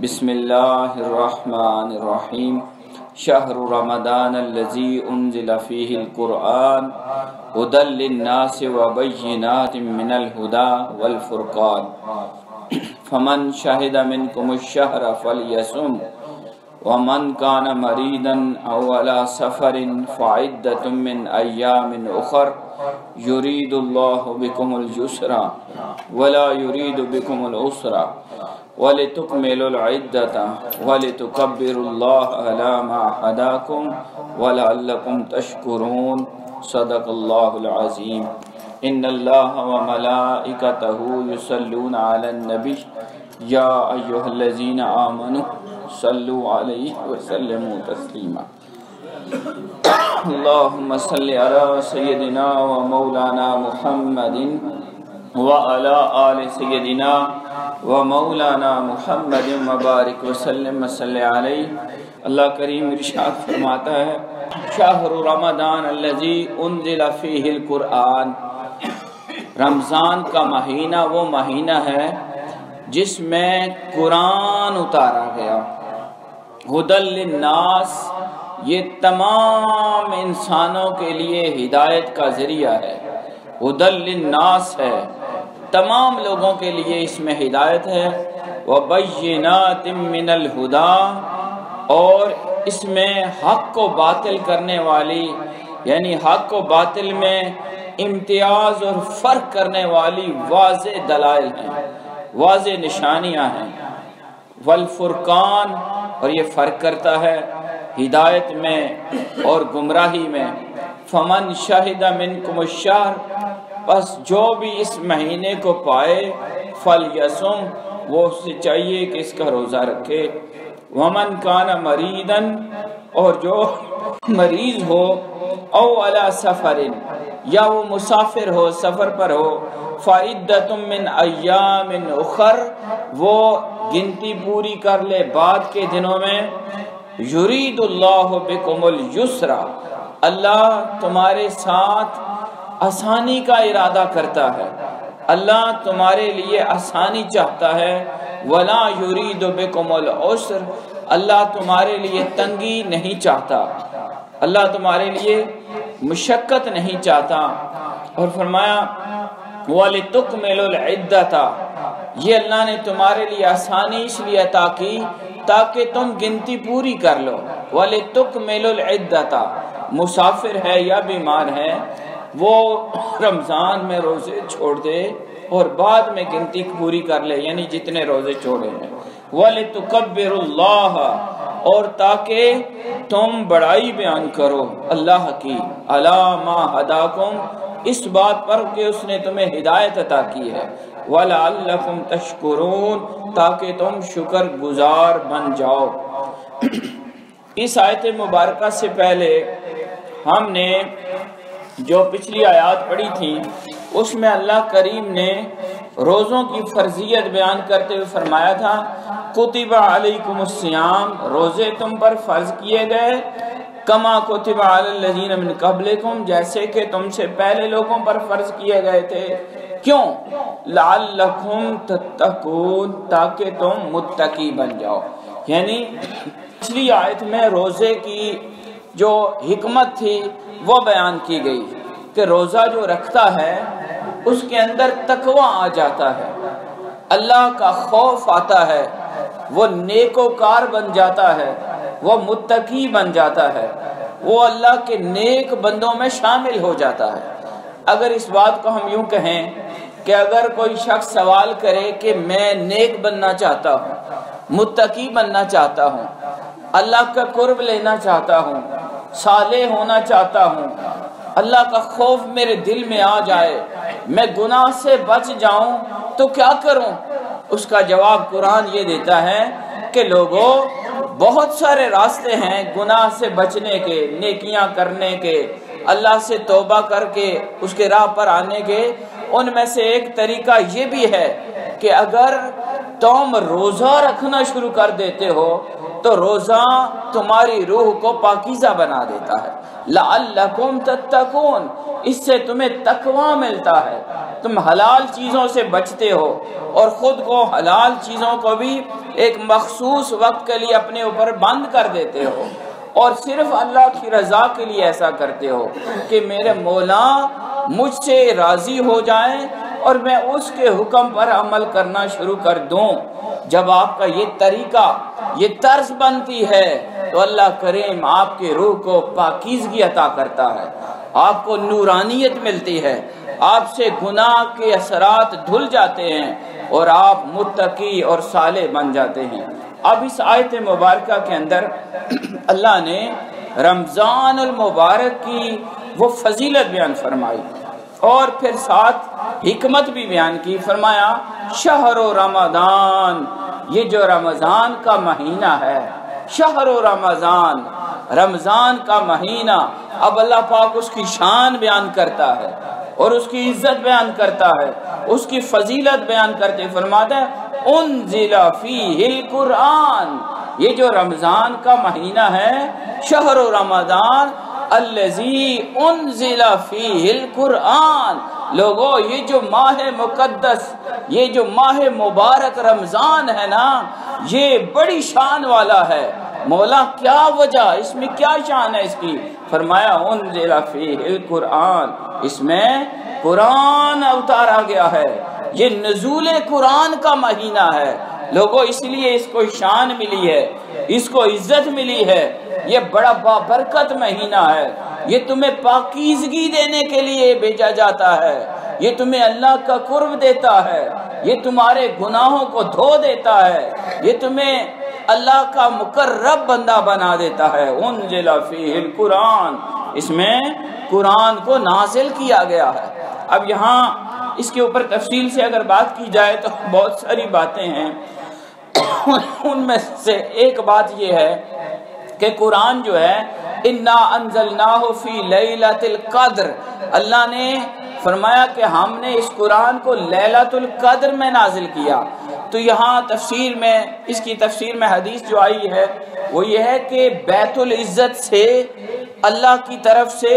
بسم اللہ الرحمن الرحیم شہر رمضان الذی انزل فیہ القرآن ھدی للناس وبینات من الھدی والفرقان فمن شہد منکم الشہر فلیصم ومن کان مریضا او علی سفر فعدۃ من ایام اخر یرید اللہ بکم الیسر ولا یرید بکم العسر وَلِتُكْمِلُوا الْعِدَّةَ وَلِتُكَبِّرُوا اللَّهَ عَلَى مَا هَدَاكُمْ وَلَعَلَّكُمْ تَشْكُرُونَ صدق اللہ العظیم۔ ان اللہ وملائکتہ یصلون علی النبی یا ایھا الذین آمنوا صلوا علیہ وسلموا تسلیما۔ اللہم صل علی سیدنا و مولانا محمد وعلی آل سیدنا و مولانا محمد مبارک وسلم صلی علیہ۔ اللہ کریم ارشاد فرماتا ہے شہر رمضان الذی انزل فیہ القرآن، رمضان کا مہینہ وہ مہینہ ہے جس میں قرآن اتارا گیا۔ ھدی للناس، یہ تمام انسانوں کے لیے ہدایت کا ذریعہ ہے۔ ھدی للناس ہے، تمام لوگوں کے لیے اس میں ہدایت ہے۔ وَبَيِّنَاتٍ مِّنَ الْهُدَىٰ، اور اس میں حق کو باطل کرنے والی، یعنی حق و باطل میں امتیاز اور فرق کرنے والی واضح دلائل ہیں، واضح نشانیاں ہیں۔ والفرقان، اور یہ فرق کرتا ہے ہدایت میں اور گمراہی میں۔ فمن شہد منکم الشہر، بس جو بھی اس مہینے کو پائے، فلیصم، وہ اس سے چاہیے کہ اس کا روزہ رکھے۔ ومن کان مریضا، اور جو مریض ہو، او علی سفر، یا وہ مسافر ہو، سفر پر ہو، فعدۃ من ایام اخر، وہ گنتی پوری کر لے بعد کے دنوں میں۔ یرید اللہ بکم الیسر، اللہ تمہارے ساتھ آسانی کا ارادہ کرتا ہے، اللہ تمہارے لیے آسانی چاہتا ہے۔ ولا یرید بکم العسر، اللہ تمہارے لیے تنگی نہیں چاہتا، اللہ تمہارے لیے مشقت نہیں چاہتا۔ اور فرمایا وَلِتُكْمِلُوا الْعِدَّةَ، یہ اللہ نے تمہارے لیے آسانی اس لیے عطا کی تاکہ تم گنتی پوری کر لو۔ وَلِتُكْمِلُوا الْعِدَّةَ، مسافر ہے یا بیمار ہے وہ رمضان میں روزے چھوڑ دے اور بعد میں گنتی پوری کر لے، یعنی جتنے روزے چھوڑے ہیں۔ وَلِتُكَبِّرُوا اللَّهَ، اور تاکہ تم بڑائی بیان کرو اللہ کی، عَلَى مَا هَدَاكُمْ، اس بات پر کہ اس نے تمہیں ہدایت عطا کی ہے۔ وَلَعَلَّكُمْ تَشْكُرُونَ، تاکہ تم شکر گزار بن جاؤ۔ اس آیت مبارکہ سے پہلے ہم نے جو پچھلی آیات پڑھی تھی اس میں اللہ کریم نے روزوں کی فرضیت بیان کرتے ہوئے فرمایا تھا کتب علیکم الصیام، روزے تم پر فرض کیے گئے، کما کتب علی الذین من قبلکم، جیسے کہ تم سے پہلے لوگوں پر فرض کیے گئے تھے۔ کیوں؟ لعلکم تتقون، تاکہ تم متقی بن جاؤ۔ یعنی پچھلی آیت میں روزے کی جو حکمت تھی وہ بیان کی گئی کہ روزہ جو رکھتا ہے اس کے اندر تقوی آ جاتا ہے، اللہ کا خوف آتا ہے، وہ نیکوکار بن جاتا ہے، وہ متقی بن جاتا ہے، وہ اللہ کے نیک بندوں میں شامل ہو جاتا ہے۔ اگر اس بات کو ہم یوں کہیں کہ اگر کوئی شخص سوال کرے کہ میں نیک بننا چاہتا ہوں، متقی بننا چاہتا ہوں، اللہ کا قرب لینا چاہتا ہوں، صالح ہونا چاہتا ہوں، اللہ کا خوف میرے دل میں آ جائے، میں گناہ سے بچ جاؤں تو کیا کروں؟ اس کا جواب قرآن یہ دیتا ہے کہ لوگوں، بہت سارے راستے ہیں گناہ سے بچنے کے، نیکیاں کرنے کے، اللہ سے توبہ کر کے اس کے راہ پر آنے کے۔ ان میں سے ایک طریقہ یہ بھی ہے کہ اگر تم روزہ رکھنا شروع کر دیتے ہو تو روزہ تمہاری روح کو پاکیزہ بنا دیتا ہے۔ لعلکم تتقون، اس سے تمہیں تقوی ملتا ہے، تم حلال چیزوں سے بچتے ہو اور خود کو حلال چیزوں کو بھی ایک مخصوص وقت کے لیے اپنے اوپر بند کر دیتے ہو، اور صرف اللہ کی رضا کے لیے ایسا کرتے ہو کہ میرے مولا مجھ سے راضی ہو جائیں اور میں اس کے حکم پر عمل کرنا شروع کر دوں۔ جب آپ کا یہ طریقہ، یہ طرز بنتی ہے تو اللہ کریم آپ کے روح کو پاکیزگی عطا کرتا ہے، آپ کو نورانیت ملتی ہے، آپ سے گناہ کے اثرات دھل جاتے ہیں اور آپ متقی اور صالح بن جاتے ہیں۔ اب اس آیت مبارکہ کے اندر اللہ نے رمضان المبارک کی وہ فضیلت بیان فرمائی اور پھر ساتھ حکمت بھی بیان کی۔ فرمایا شہر رمضان، یہ جو رمضان کا مہینہ ہے، شہر رمضان، رمضان کا مہینہ، اب اللہ پاک اس کی شان بیان کرتا ہے اور اس کی عزت بیان کرتا ہے، اس کی فضیلت بیان کرتے فرماتا ہے انزل فیہ القرآن، یہ جو رمضان کا مہینہ ہے، شہر رمضان الذی انزل فیہ القرآن، لوگو یہ جو ماہ مقدس، یہ جو ماہ مبارک رمضان ہے نا، یہ بڑی شان والا ہے۔ مولا کیا وجہ، اس میں کیا شان ہے اس کی؟ فرمایا انزل فیہ القرآن، اس میں قرآن اتارا گیا ہے، یہ نزول قرآن کا مہینہ ہے لوگوں، اس لیے اس کو شان ملی ہے، اس کو عزت ملی ہے، یہ بڑا بابرکت مہینہ ہے، یہ تمہیں پاکیزگی دینے کے لیے بھیجا جاتا ہے، یہ تمہیں اللہ کا قرب دیتا ہے، یہ تمہارے گناہوں کو دھو دیتا ہے، یہ تمہیں اللہ کا مقرب بندہ بنا دیتا ہے۔ انزل فیہ القرآن، اس میں قرآن کو نازل کیا گیا ہے۔ اب یہاں اس کے اوپر تفصیل سے اگر بات کی جائے تو بہت ساری باتیں ہیں، ان میں سے ایک بات یہ ہے کہ قرآن جو ہے انا انزلناہ فی لیلۃ القدر، اللہ نے فرمایا کہ ہم نے اس قرآن کو لیلۃ القدر میں نازل کیا۔ تو یہاں تفسیر میں، اس کی تفسیر میں حدیث جو آئی ہے وہ یہ ہے کہ بیت العزت سے اللہ کی طرف سے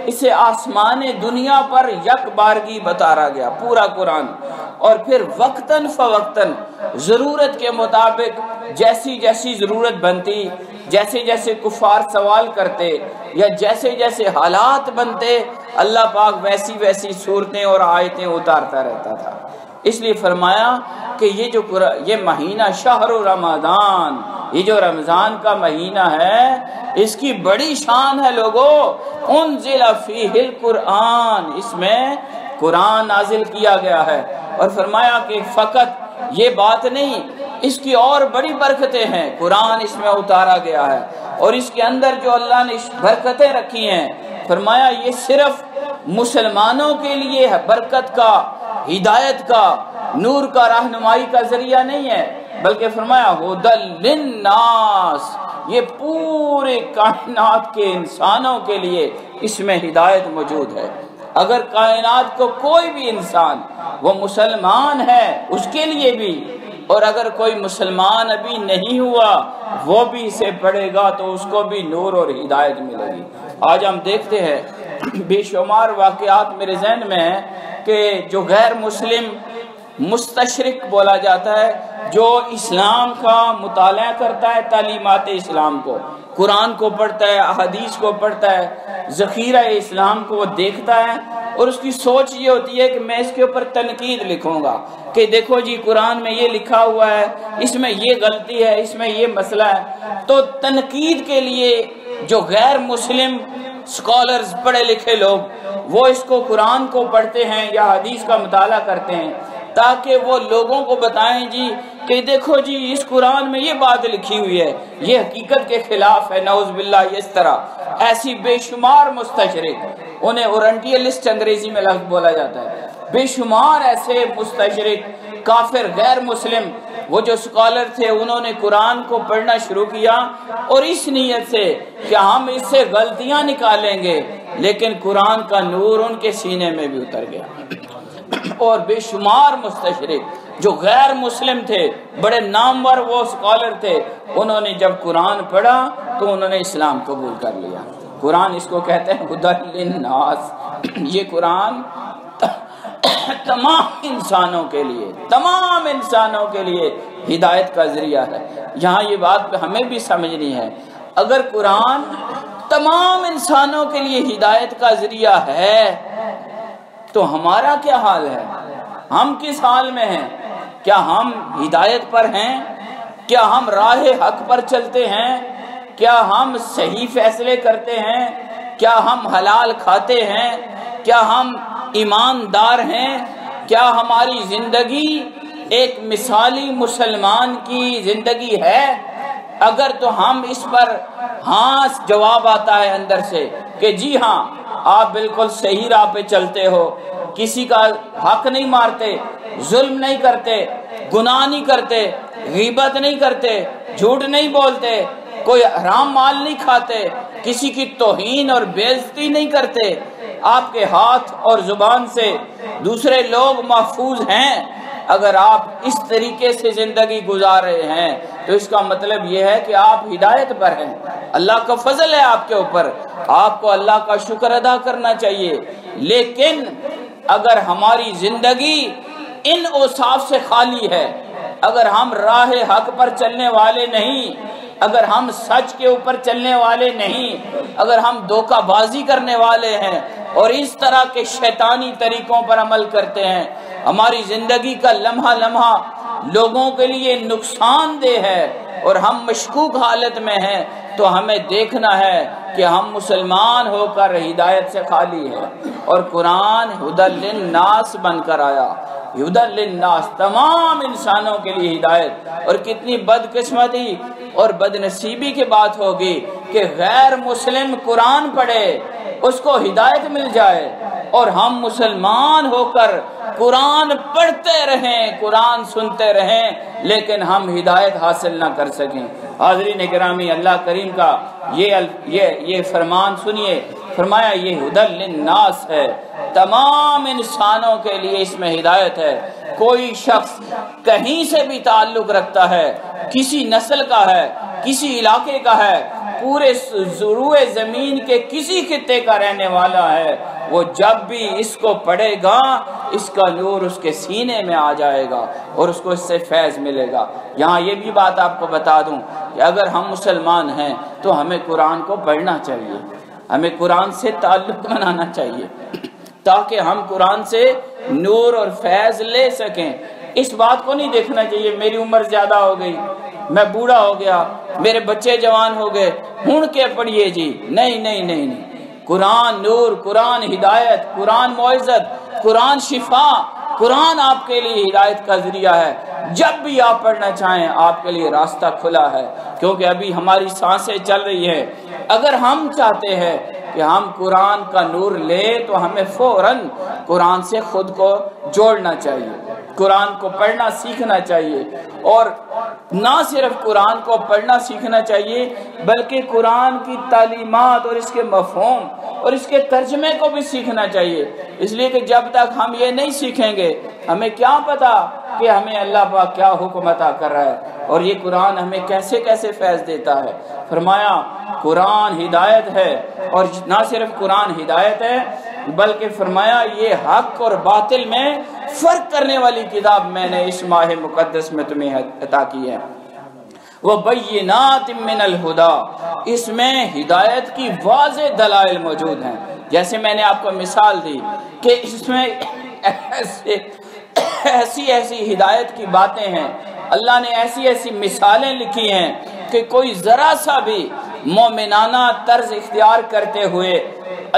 اسے آسمان دنیا پر یک بارگی بتایا گیا پورا قرآن، اور پھر وقتاً فوقتاً ضرورت کے مطابق جیسی جیسی ضرورت بنتی، جیسے جیسے کفار سوال کرتے یا جیسے جیسے حالات بنتے، اللہ پاک ویسی ویسی صورتیں اور آیتیں اتارتا رہتا تھا۔ اس لیے فرمایا کہ یہ مہینہ شہر رمضان، یہ جو رمضان کا مہینہ ہے اس کی بڑی شان ہے لوگوں، انزل فیہ القرآن، اس میں قرآن نازل کیا گیا ہے، اور فرمایا کہ فقط یہ بات نہیں، اس کی اور بڑی برکتیں ہیں، قرآن اس میں اتارا گیا ہے اور اس کے اندر جو اللہ نے برکتیں رکھی ہیں، فرمایا یہ صرف مسلمانوں کے لیے برکت کا، ہدایت کا، نور کا، رہنمائی کا ذریعہ نہیں ہے، بلکہ فرمایا ھدی للناس، یہ پورے کائنات کے انسانوں کے لیے اس میں ہدایت موجود ہے۔ اگر کائنات کو کوئی بھی انسان وہ مسلمان ہے اس کے لیے بھی، اور اگر کوئی مسلمان ابھی نہیں ہوا وہ بھی اسے پڑھے گا تو اس کو بھی نور اور ہدایت ملے گی۔ آج ہم دیکھتے ہیں بے شمار واقعات میرے ذہن میں ہیں کہ جو غیر مسلم مستشرق بولا جاتا ہے، جو اسلام کا مطالعہ کرتا ہے، تعلیمات اسلام کو، قرآن کو پڑھتا ہے، احادیث کو پڑھتا ہے، ذخیرہ اسلام کو وہ دیکھتا ہے، اور اس کی سوچ یہ ہوتی ہے کہ میں اس کے اوپر تنقید لکھوں گا کہ دیکھو جی قرآن میں یہ لکھا ہوا ہے، اس میں یہ غلطی ہے، اس میں یہ مسئلہ ہے۔ تو تنقید کے لیے جو غیر مسلم سکالرز، پڑھے لکھے لوگ، وہ اس کو قرآن کو پڑھتے ہیں یا حدیث کا مطالعہ کرتے ہیں تاکہ وہ لوگوں کو بتائیں جی کہ دیکھو جی اس قرآن میں یہ بات لکھی ہوئی ہے، یہ حقیقت کے خلاف ہے، نعوذ باللہ۔ اس طرح ایسی بے شمار مستشرق، انہیں اورینٹیلسٹ انگریزی میں لفظ بولا جاتا ہے، بے شمار ایسے مستشرق کافر غیر مسلم، وہ جو سکالر تھے انہوں نے قرآن کو پڑھنا شروع کیا اور اس نیت سے کہ ہم اس سے غلطیاں نکالیں گے، لیکن قرآن کا نور ان کے سینے میں بھی اتر گیا، اور بے شمار مستشرق جو غیر مسلم تھے، بڑے نامور وہ اسکالر تھے، انہوں نے جب قرآن پڑھا تو انہوں نے اسلام قبول کر لیا۔ قرآن اس کو کہتے ہیں ہدی للناس۔ یہ قرآن تمام انسانوں کے لیے ہدایت کا ذریعہ ہے۔ یہاں یہ بات ہمیں بھی سمجھنی ہے، اگر قرآن تمام انسانوں کے لیے ہدایت کا ذریعہ ہے تو ہمارا کیا حال ہے؟ ہم کس حال میں ہیں؟ کیا ہم ہدایت پر ہیں؟ کیا ہم راہ حق پر چلتے ہیں؟ کیا ہم صحیح فیصلے کرتے ہیں؟ کیا ہم حلال کھاتے ہیں؟ کیا ہم ایماندار ہیں؟ کیا ہماری زندگی ایک مثالی مسلمان کی زندگی ہے؟ اگر تو ہم اس پر ہاں جواب آتا ہے اندر سے کہ جی ہاں آپ بالکل صحیح راہ پہ چلتے ہو، کسی کا حق نہیں مارتے، ظلم نہیں کرتے، گناہ نہیں کرتے، غیبت نہیں کرتے، جھوٹ نہیں بولتے، کوئی حرام مال نہیں کھاتے، کسی کی توہین اور بے عزتی نہیں کرتے، آپ کے ہاتھ اور زبان سے دوسرے لوگ محفوظ ہیں، اگر آپ اس طریقے سے زندگی گزار رہے ہیں تو اس کا مطلب یہ ہے کہ آپ ہدایت پر ہیں، اللہ کا فضل ہے آپ کے اوپر، آپ کو اللہ کا شکر ادا کرنا چاہیے۔ لیکن اگر ہماری زندگی ان اوصاف سے خالی ہے، اگر ہم راہ حق پر چلنے والے نہیں، اگر ہم سچ کے اوپر چلنے والے نہیں، اگر ہم دھوکہ بازی کرنے والے ہیں اور اس طرح کے شیطانی طریقوں پر عمل کرتے ہیں، ہماری زندگی کا لمحہ لمحہ لوگوں کے لیے نقصان دہ ہے اور ہم مشکوک حالت میں ہیں، تو ہمیں دیکھنا ہے کہ ہم مسلمان ہو کر ہدایت سے خالی ہیں، اور قرآن ہدی للناس بن کر آیا، ہدی للناس، تمام انسانوں کے لیے ہدایت۔ اور کتنی بدقسمتی اور بدنصیبی کی بات ہوگی کہ غیر مسلم قرآن پڑھے، اس کو ہدایت مل جائے، اور ہم مسلمان ہو کر قرآن پڑھتے رہیں، قرآن سنتے رہیں، لیکن ہم ہدایت حاصل نہ کر سکیں۔ حاضرین گرامی، اللہ کریم کا یہ فرمان سنیے، فرمایا یہ ہدی للناس ہے، تمام انسانوں کے لیے اس میں ہدایت ہے۔ کوئی شخص کہیں سے بھی تعلق رکھتا ہے، کسی نسل کا ہے، کسی علاقے کا ہے، پورے روئے زمین کے کسی خطے کا رہنے والا ہے، وہ جب بھی اس کو پڑھے گا اس کا نور اس کے سینے میں آ جائے گا اور اس کو اس سے فیض ملے گا۔ یہاں یہ بھی بات آپ کو بتا دوں کہ اگر ہم مسلمان ہیں تو ہمیں قرآن کو پڑھنا چاہیے، ہمیں قرآن سے تعلق بنانا چاہیے تاکہ ہم قرآن سے نور اور فیض لے سکیں۔ اس بات کو نہیں دیکھنا چاہیے میری عمر زیادہ ہو گئی، میں بوڑھا ہو گیا، میرے بچے جوان ہو گئے، ہن کے پڑھیے جی، نہیں نہیں نہیں نہیں، قرآن نور، قرآن ہدایت، قرآن معزت، قرآن شفا، قرآن آپ کے لیے ہدایت کا ذریعہ ہے۔ جب بھی آپ پڑھنا چاہیں آپ کے لیے راستہ کھلا ہے، کیونکہ ابھی ہماری سانسیں چل رہی ہیں۔ اگر ہم چاہتے ہیں کہ ہم قرآن کا نور لے تو ہمیں فوراً قرآن سے خود کو جوڑنا چاہیے، قرآن کو پڑھنا سیکھنا چاہیے، اور نہ صرف قرآن کو پڑھنا سیکھنا چاہیے بلکہ قرآن کی تعلیمات اور اس کے مفہوم اور اس کے ترجمے کو بھی سیکھنا چاہیے، اس لیے کہ جب تک ہم یہ نہیں سیکھیں گے ہمیں کیا پتا کہ ہمیں اللہ پاک کیا حکم عطا کر رہا ہے اور یہ قرآن ہمیں کیسے کیسے فیض دیتا ہے۔ فرمایا قرآن ہدایت ہے، اور نہ صرف قرآن ہدایت ہے بلکہ فرمایا یہ حق اور باطل میں فرق کرنے والی کتاب میں نے اس ماہ مقدس میں تمہیں عطا کی ہے۔ وَبَيِّنَاتٍ مِّنَ الْهُدَى، اس میں ہدایت کی واضح دلائل موجود ہیں۔ جیسے میں نے آپ کو مثال دی کہ اس میں ایسی ہدایت کی باتیں ہیں، اللہ نے ایسی مثالیں لکھی ہیں کہ کوئی ذرا سا بھی مومنانہ طرز اختیار کرتے ہوئے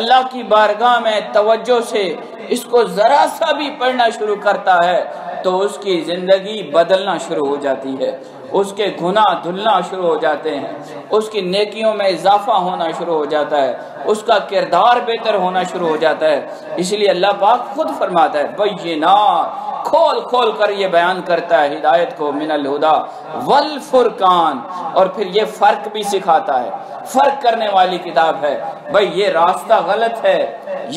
اللہ کی بارگاہ میں توجہ سے اس کو ذرا سا بھی پڑھنا شروع کرتا ہے تو اس کی زندگی بدلنا شروع ہو جاتی ہے، اس کے گناہ دھلنا شروع ہو جاتے ہیں، اس کی نیکیوں میں اضافہ ہونا شروع ہو جاتا ہے، اس کا کردار بہتر ہونا شروع ہو جاتا ہے۔ اس لیے اللہ پاک خود فرماتا ہے بینات، کھول کھول کر یہ بیان کرتا ہے ہدایت کو، من الہدا والفرقان، اور پھر یہ فرق بھی سکھاتا ہے، فرق کرنے والی کتاب ہے۔ بھئی یہ راستہ غلط ہے،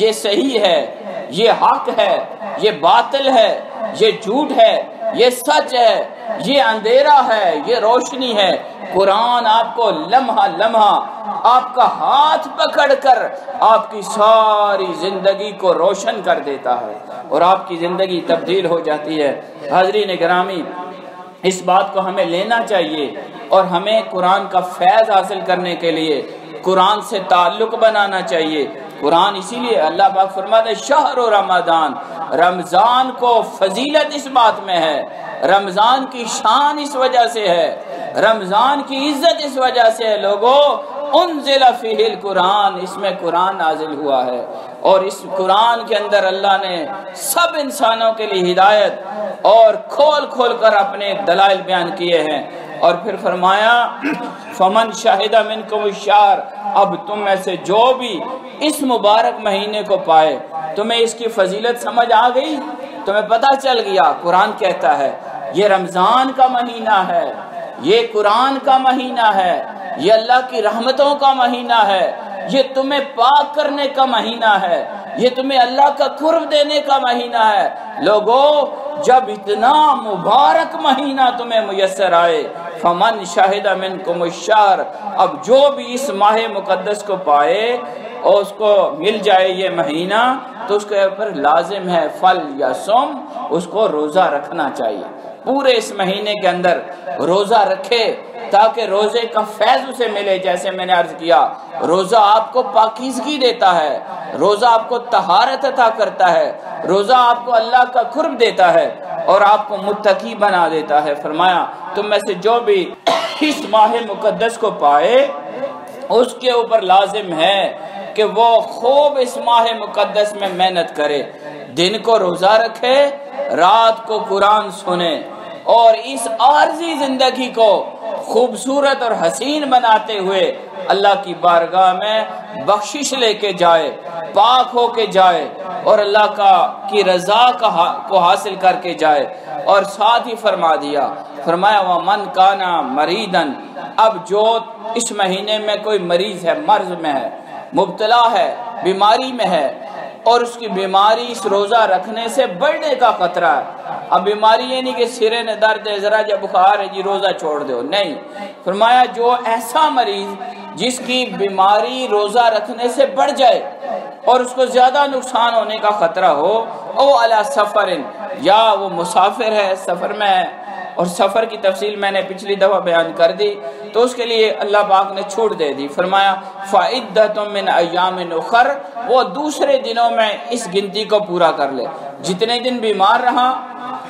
یہ صحیح ہے، یہ حق ہے، یہ باطل ہے، یہ جھوٹ ہے، یہ سچ ہے، یہ اندھیرا ہے، یہ روشنی ہے۔ قرآن آپ کو لمحہ لمحہ آپ کا ہاتھ پکڑ کر آپ کی ساری زندگی کو روشن کر دیتا ہے اور آپ کی زندگی تبدیل ہو جاتی ہے۔ حاضرین گرامی، اس بات کو ہمیں لینا چاہیے اور ہمیں قرآن کا فیض حاصل کرنے کے لیے قرآن سے تعلق بنانا چاہیے۔ قرآن اسی لیے اللہ پاک فرماتے ہیں شہر رمضان، رمضان کو فضیلت اس بات میں ہے، رمضان کی شان اس وجہ سے ہے، رمضان کی عزت اس وجہ سے ہے لوگوں، انزل فیہ القرآن، اس میں قرآن نازل ہوا ہے اور اس قرآن کے اندر اللہ نے سب انسانوں کے لیے ہدایت اور کھول کھول کر اپنے دلائل بیان کیے ہیں۔ اور پھر فرمایا فمن شاہد منکم الشہر، اب تم میں سے جو بھی اس مبارک مہینے کو پائے، تمہیں اس کی فضیلت سمجھ آ گئی، تمہیں پتہ چل گیا۔ قرآن کہتا ہے یہ رمضان کا مہینہ ہے، یہ قرآن کا مہینہ ہے، یہ اللہ کی رحمتوں کا مہینہ ہے، یہ تمہیں پاک کرنے کا مہینہ ہے، یہ تمہیں اللہ کا قرب دینے کا مہینہ ہے۔ لوگوں، جب اتنا مبارک مہینہ تمہیں میسر آئے، فمن شاہد منکم الشہر، اب جو بھی اس ماہ مقدس کو پائے اور اس کو مل جائے یہ مہینہ، تو اس کے اوپر لازم ہے فل یا سم، اس کو روزہ رکھنا چاہیے۔ پورے اس مہینے کے اندر روزہ رکھے تاکہ روزے کا فیض اسے ملے۔ جیسے میں نے عرض کیا، روزہ آپ کو پاکیزگی دیتا ہے، روزہ آپ کو طہارت عطا کرتا ہے، روزہ آپ کو اللہ کا قرب دیتا ہے اور آپ کو متقی بنا دیتا ہے۔ فرمایا تم میں سے جو بھی اس ماہ مقدس کو پائے، اس کے اوپر لازم ہے کہ وہ خوب اس ماہ مقدس میں محنت کرے، دن کو روزہ رکھے، رات کو قرآن سنے اور اس عارضی زندگی کو خوبصورت اور حسین بناتے ہوئے اللہ کی بارگاہ میں بخشش لے کے جائے، پاک ہو کے جائے اور اللہ کی رضا کو حاصل کر کے جائے۔ اور ساتھ ہی فرمایا وَمَنْ كَانَ مَرِيدًا، اب جو اس مہینے میں کوئی مریض ہے، مرض میں ہے، مبتلا ہے، بیماری میں ہے اور اس کی بیماری اس روزہ رکھنے سے بڑھنے کا خطرہ ہے۔ اب بیماری یہ نہیں کہ سرے نے درد ہے، ذرا جب بخار ہے جی روزہ چھوڑ دو، نہیں۔ فرمایا جو ایسا مریض جس کی بیماری روزہ رکھنے سے بڑھ جائے اور اس کو زیادہ نقصان ہونے کا خطرہ ہو، او علی سفر، یا وہ مسافر ہے، سفر میں ہے، اور سفر کی تفصیل میں نے پچھلی دفعہ بیان کر دی، تو اس کے لیے اللہ پاک نے چھوٹ دے دی۔ فرمایا فَعِدَّةٌ مِّنْ أَيَّامٍ أُخَرَ، وہ دوسرے دنوں میں اس گنتی کو پورا کر لے۔ جتنے دن بیمار رہا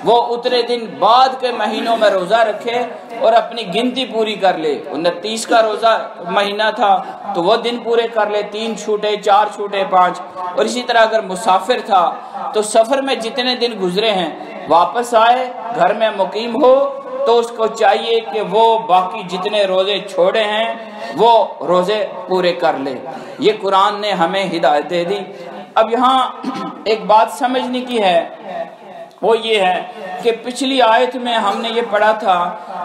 وہ اتنے دن بعد کے مہینوں میں روزہ رکھے اور اپنی گنتی پوری کر لے۔ 29 کا روزہ مہینہ تھا تو وہ دن پورے کر لے، 3 چھوٹے، 4 چھوٹے، 5۔ اور اسی طرح اگر مسافر تھا تو سفر میں جتنے دن گزرے ہیں واپس آئے، گھر میں مقیم ہو، تو اس کو چاہیے کہ وہ باقی جتنے روزے چھوڑے ہیں وہ روزے پورے کر لے۔ یہ قرآن نے ہمیں ہدایت دے دی۔ اب یہاں ایک بات سمجھنے کی ہے، وہ یہ ہے کہ پچھلی آیت میں ہم نے یہ پڑھا تھا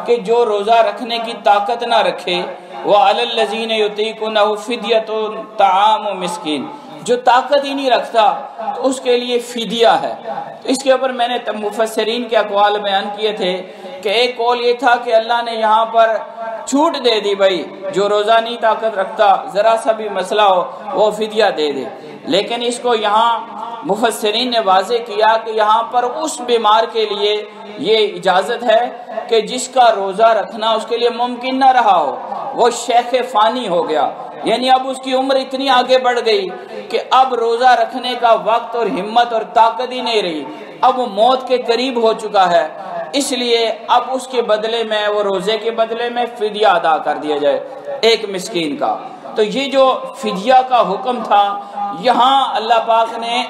کہ جو روزہ رکھنے کی طاقت نہ رکھے، وَعَلَى الَّذِينَ يُطِيقُونَهُ فِدْيَةٌ طَعَامُ مِسْكِينٍ، جو طاقت ہی نہیں رکھتا تو اس کے لیے فدیہ ہے۔ تو اس کے اوپر میں نے مفسرین کے اقوال بیان کیے تھے کہ ایک قول یہ تھا کہ اللہ نے یہاں پر چھوٹ دے دی، بھائی جو روزہ نہیں طاقت رکھتا، ذرا سا بھی مسئلہ ہو وہ فدیہ دے دے۔ لیکن اس کو یہاں مفسرین نے واضح کیا کہ یہاں پر اس بیمار کے لیے یہ اجازت ہے کہ جس کا روزہ رکھنا اس کے لیے ممکن نہ رہا ہو، وہ شیخ فانی ہو گیا، یعنی اب اس کی عمر اتنی آگے بڑھ گئی کہ اب روزہ رکھنے کا وقت اور ہمت اور طاقت ہی نہیں رہی، اب وہ موت کے قریب ہو چکا ہے، اس لیے اب اس کے بدلے میں، وہ روزے کے بدلے میں فدیہ ادا کر دیا جائے ایک مسکین کا۔ تو یہ جو فدیہ کا حکم تھا، یہاں اللہ پاک نے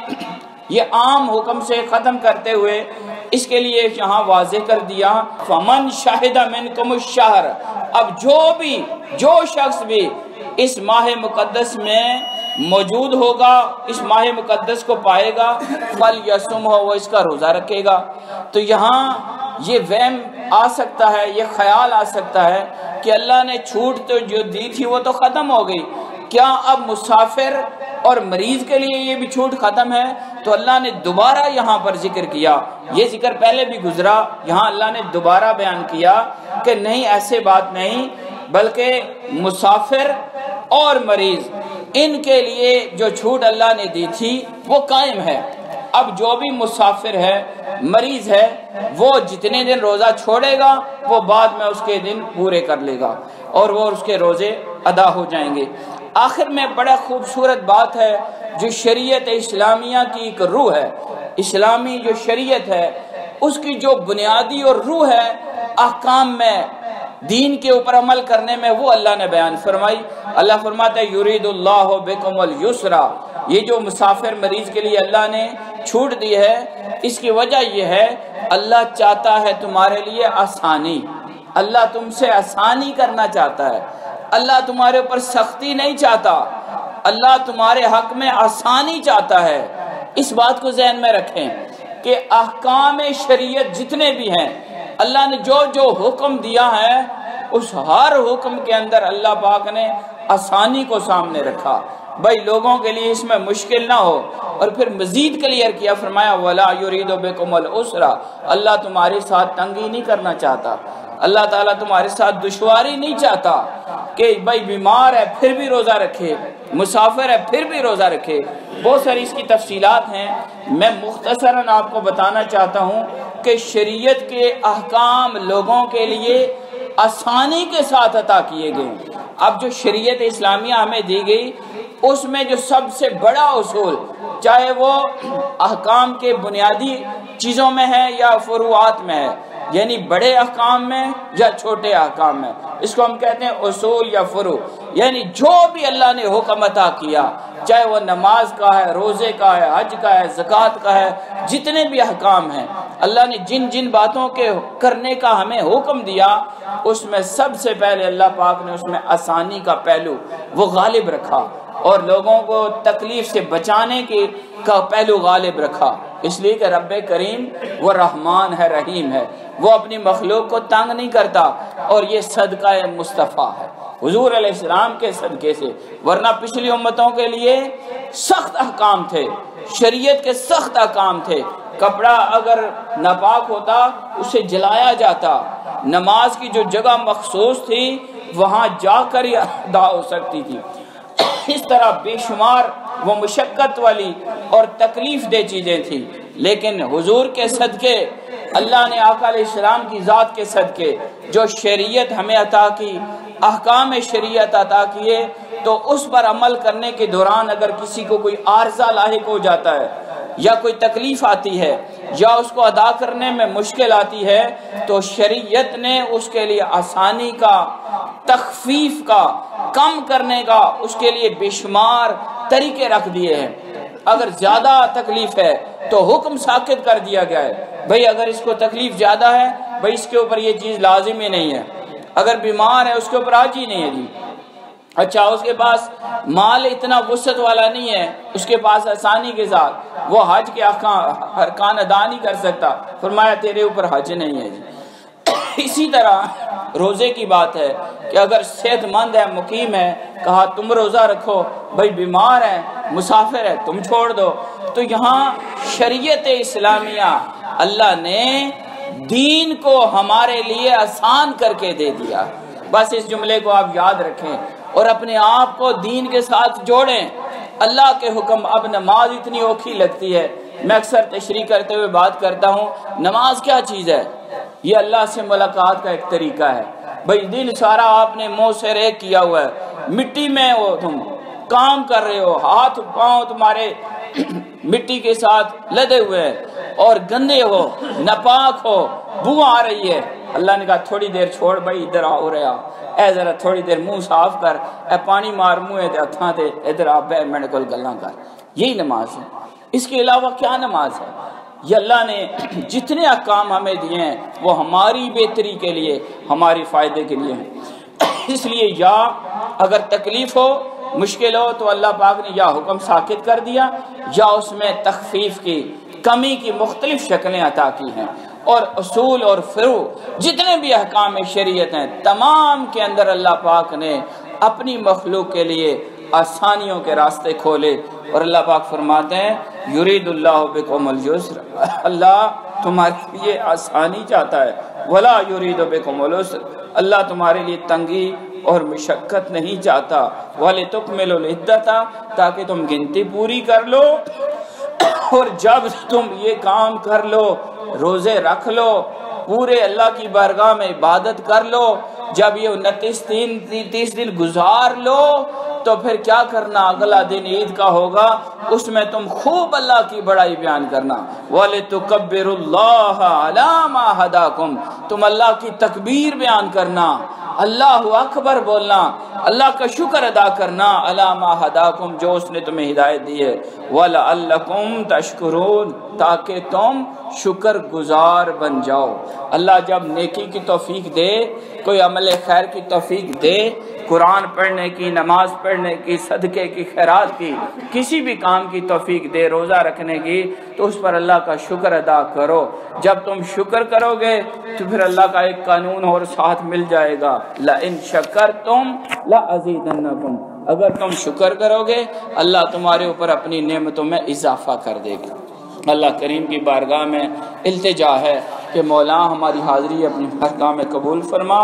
یہ عام حکم سے ختم کرتے ہوئے اس کے لیے یہاں واضح کر دیا فَمَنْ شَهِدَ مِنْكُمُ الشَّهْرَ، اب جو شخص بھی اس ماہ مقدس میں موجود ہوگا، اس ماہ مقدس کو پائے گا، فَلْيَصُمْهُ، وہ اس کا روزہ رکھے گا۔ تو یہاں یہ وہم آ سکتا ہے، یہ خیال آ سکتا ہے کہ اللہ نے چھوٹ تو جو دی تھی وہ تو ختم ہو گئی، کیا اب مسافر اور مریض کے لیے یہ بھی چھوٹ ختم ہے؟ تو اللہ نے دوبارہ یہاں پر ذکر کیا، یہ ذکر پہلے بھی گزرا، یہاں اللہ نے دوبارہ بیان کیا کہ نہیں ایسے بات نہیں، بلکہ مسافر اور مریض ان کے لیے جو چھوٹ اللہ نے دی تھی وہ قائم ہے۔ اب جو بھی مسافر ہے، مریض ہے، وہ جتنے دن روزہ چھوڑے گا وہ بعد میں اس کے دن پورے کر لے گا اور وہ اس کے روزے ادا ہو جائیں گے۔ آخر میں بڑا خوبصورت بات ہے جو شریعت اسلامیہ کی ایک روح ہے، اسلامی جو شریعت ہے اس کی جو بنیادی اور روح ہے احکام میں، دین کے اوپر عمل کرنے میں، وہ اللہ نے بیان فرمائی۔ اللہ فرماتا ہے یرید اللہ بکم الیسرا، یہ جو مسافر مریض کے لیے اللہ نے چھوٹ دی ہے، اس کی وجہ یہ ہے اللہ چاہتا ہے تمہارے لیے آسانی، اللہ تم سے آسانی کرنا چاہتا ہے، اللہ تمہارے اوپر سختی نہیں چاہتا، اللہ تمہارے حق میں آسانی چاہتا ہے۔ اس بات کو ذہن میں رکھیں کہ احکام شریعت جتنے بھی ہیں، اللہ نے جو جو حکم دیا ہے اس ہر حکم کے اندر اللہ پاک نے آسانی کو سامنے رکھا، بھائی لوگوں کے لیے اس میں مشکل نہ ہو، اور پھر مزید کلیئر کیا، فرمایا وَلَا يُرِيدُ بِكُمُ الْعُسْرَ، اللہ تمہارے ساتھ تنگی نہیں کرنا چاہتا، اللہ تعالیٰ تمہارے ساتھ دشواری نہیں چاہتا کہ بھائی بیمار ہے پھر بھی روزہ رکھے، مسافر ہے پھر بھی روزہ رکھے۔ بہت ساری اس کی تفصیلات ہیں، میں مختصراً آپ کو بتانا چاہتا ہوں کہ شریعت کے احکام لوگوں کے لیے آسانی کے ساتھ عطا کیے گئے۔ اب جو شریعت اسلامیہ ہمیں دی گئی اس میں جو سب سے بڑا اصول، چاہے وہ احکام کے بنیادی چیزوں میں ہے یا فروعات میں ہے، یعنی بڑے احکام میں یا چھوٹے احکام میں، اس کو ہم کہتے ہیں اصول یا فروع، یعنی جو بھی اللہ نے حکم عطا کیا، چاہے وہ نماز کا ہے، روزے کا ہے، حج کا ہے، زکوٰۃ کا ہے، جتنے بھی احکام ہیں اللہ نے جن جن باتوں کے کرنے کا ہمیں حکم دیا، اس میں سب سے پہلے اللہ پاک نے اس میں آسانی کا پہلو وہ غالب رکھا، اور لوگوں کو تکلیف سے بچانے کا پہلو غالب رکھا، اس لیے کہ رب کریم وہ رحمان ہے، رحیم ہے، وہ اپنی مخلوق کو تنگ نہیں کرتا، اور یہ صدقہ مصطفیٰ ہے حضور علیہ السلام کے صدقے سے، ورنہ پچھلی امتوں کے لیے سخت احکام تھے، شریعت کے سخت احکام تھے، کپڑا اگر ناپاک ہوتا اسے جلایا جاتا، نماز کی جو جگہ مخصوص تھی وہاں جا کر ہی ادا ہو سکتی تھی، اس طرح بے شمار وہ مشقت والی اور تکلیف دہ چیزیں تھیں، لیکن حضور کے صدقے، اللہ نے آقا علیہ السلام کی ذات کے صدقے جو شریعت ہمیں عطا کی، احکام شریعت عطا کیے، تو اس پر عمل کرنے کے دوران اگر کسی کو کوئی عارضہ لاحق ہو جاتا ہے یا کوئی تکلیف آتی ہے یا اس کو ادا کرنے میں مشکل آتی ہے، تو شریعت نے اس کے لیے آسانی کا، تخفیف کا، کم کرنے کا اس کے لیے بے شمار طریقے رکھ دیے ہیں۔ اگر زیادہ تکلیف ہے تو حکم ساکت کر دیا گیا ہے، بھئی اگر اس کو تکلیف زیادہ ہے بھئی اس کے اوپر یہ چیز لازم ہی نہیں ہے، اگر بیمار ہے اس کے اوپر حج ہی نہیں ہے جی، اچھا اس کے پاس مال اتنا وسعت والا نہیں ہے، اس کے پاس آسانی کے ساتھ وہ حج کے ارکان ادا نہیں کر سکتا، فرمایا تیرے اوپر حج نہیں ہے جی۔ اسی طرح روزے کی بات ہے کہ اگر صحت مند ہے، مقیم ہے، کہا تم روزہ رکھو، بھئی بیمار ہے، مسافر ہے، تم چھوڑ دو، تو یہاں شریعت اسلامیہ اللہ نے دین کو ہمارے لیے آسان کر کے دے دیا۔ بس اس جملے کو آپ یاد رکھیں اور اپنے آپ کو دین کے ساتھ جوڑیں۔ اللہ کے حکم، اب نماز اتنی اوکھی لگتی ہے، میں اکثر تشریح کرتے ہوئے بات کرتا ہوں، نماز کیا چیز ہے؟ یہ اللہ سے ملاقات کا ایک طریقہ ہے، بھئی دن سارا آپ نے منہ سے ریک کیا ہوا ہے، مٹی میں ہو، تم کام کر رہے ہو، ہاتھ پاؤں تمہارے مٹی کے ساتھ لدے ہوئے ہیں اور گندے ہو، ناپاک ہو، بو آ رہی ہے، اللہ نے کہا تھوڑی دیر چھوڑ بھائی، ادھر آؤ رہا اے ذرا تھوڑی دیر منہ صاف کر، اے پانی مار منہ تے ہتھاں تے، ادھر آ بے میرے کول گلاں کر۔ یہی نماز ہے، اس کے علاوہ کیا نماز ہے؟ یہ اللہ نے جتنے احکام ہمیں دیے ہیں وہ ہماری بہتری کے لیے، ہماری فائدے کے لیے ہیں۔ اس لیے یا اگر تکلیف ہو، مشکل ہو، تو اللہ پاک نے یا حکم ساکت کر دیا یا اس میں تخفیف کی، کمی کی مختلف شکلیں عطا کی ہیں، اور اصول اور فروع جتنے بھی احکام شریعت ہیں تمام کے اندر اللہ پاک نے اپنی مخلوق کے لیے آسانیوں کے راستے کھولے، اور اللہ پاک فرماتے ہیں یرید اللہ بکم الجسر، اللہ تمہارے لیے آسانی چاہتا ہے، ولا یرید بکم العسر، اللہ تمہارے لیے تنگی اور مشقت نہیں چاہتا، وَلِتُكْمِلُوا الْعِدَّةَ، تاکہ تم گنتی پوری کر لو، اور جب تم یہ کام کر لو، روزے رکھ لو، پورے اللہ کی بارگاہ میں عبادت کر لو، جب یہ 29 دن گزار لو تو پھر کیا کرنا، اگلا دن عید کا ہوگا، اس میں تم خوب اللہ کی بڑائی بیان کرنا، وَلِتُكَبِّرُوا اللَّهَ عَلَى مَا هَدَاكُمْ، تم اللہ کی تکبیر بیان کرنا، اللہ اکبر بولنا، اللہ کا شکر ادا کرنا، عَلَى مَا هَدَاكُمْ، جو اس نے تمہیں ہدایت دی ہے، وَلَعَلَّكُمْ تَشْكُرُونَ، تاکہ تم شکر گزار بن جاؤ۔ اللہ جب نیکی کی توفیق دے، کوئی عمل خیر کی توفیق دے، قرآن پڑھنے کی، نماز پڑھنے کی، صدقے کی، خیرات کی، کسی بھی کام کی توفیق دے، روزہ رکھنے کی، تو اس پر اللہ کا شکر ادا کرو۔ جب تم شکر کرو گے تو پھر اللہ کا ایک قانون اور ساتھ مل جائے گا، لَإِن شَكَرْتُمْ لَأَزِيدَنَّكُمْ، اگر تم شکر کرو گے اللہ تمہارے اوپر اپنی نعمتوں میں اضافہ کر دے گا۔ اللہ کریم کی بارگاہ میں التجا ہے کہ مولا ہماری حاضری اپنی بارگاہ میں قبول فرما۔